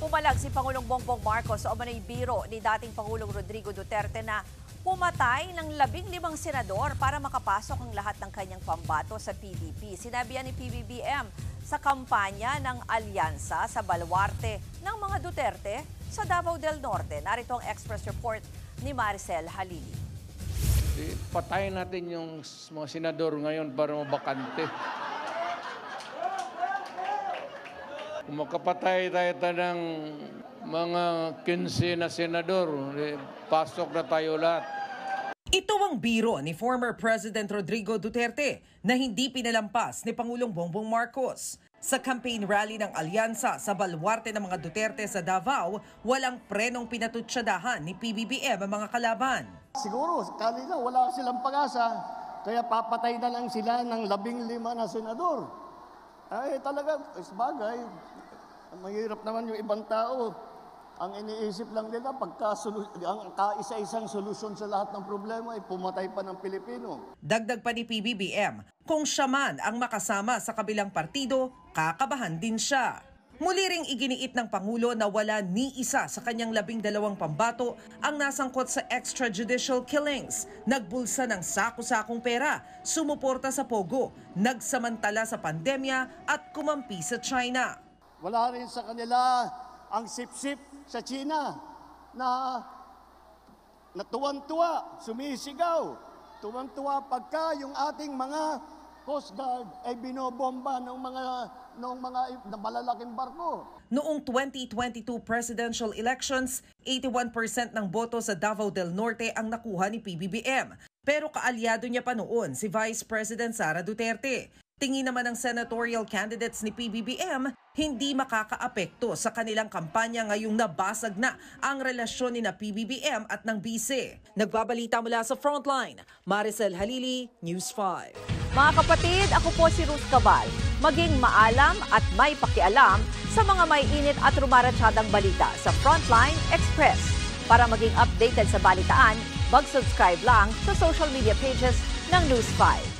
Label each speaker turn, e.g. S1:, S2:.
S1: Pumalag si Pangulong Bongbong Marcos sa umano'y biro ni dating Pangulong Rodrigo Duterte na pumatay ng 15 senador para makapasok ang lahat ng kanyang pambato sa PDP. Sinabi yan ni PBBM sa kampanya ng alyansa sa baluarte ng mga Duterte sa Davao del Norte. Narito ang Express Report ni Maricel Halili.
S2: Patayin natin yung mga senador ngayon para mabakante. Kung makapatay tayo ng mga 15 na senador, pasok na tayo lahat.
S3: Ito ang biro ni former President Rodrigo Duterte na hindi pinalampas ni Pangulong Bongbong Marcos. Sa campaign rally ng alyansa sa baluarte ng mga Duterte sa Davao, walang prenong pinatutsadahan ni PBBM ang mga kalaban.
S4: Siguro, kanina wala silang pag-asa, kaya papatay na lang sila ng 15 na senador. Ay talaga, bagay, mahirap naman yung ibang tao. Ang iniisip lang nila, ang kaisa-isang solusyon sa lahat ng problema ay pumatay pa ng Pilipino.
S3: Dagdag pa ni PBBM, kung siya man ang makasama sa kabilang partido, kakabahan din siya. Muli ring iginiit ng Pangulo na wala ni isa sa kanyang 12 pambato ang nasangkot sa extrajudicial killings. Nagbulsa ng sako-sakong pera, sumuporta sa Pogo, nagsamantala sa pandemya at kumampi sa China.
S4: Wala rin sa kanila ang sip-sip sa China na tuwan-tuwa, sumisigaw. Tuwan-tuwa pagka yung ating mga Coast Guard ay binobomba ng mga malalaking barko.
S3: Noong 2022 presidential elections, 81% ng boto sa Davao del Norte ang nakuha ni PBBM. Pero kaalyado niya pa noon si Vice President Sara Duterte. Tingin naman ng senatorial candidates ni PBBM, hindi makakaapekto sa kanilang kampanya ngayong nabasag na ang relasyon ni na PBBM at ng bise. Nagbabalita mula sa Frontline, Maricel Halili, News 5.
S1: Mga kapatid, ako po si Ruth Cabal. Maging maalam at may pakialam sa mga may init at rumaratsadang balita sa Frontline Express. Para maging updated sa balitaan, mag-subscribe lang sa social media pages ng News 5.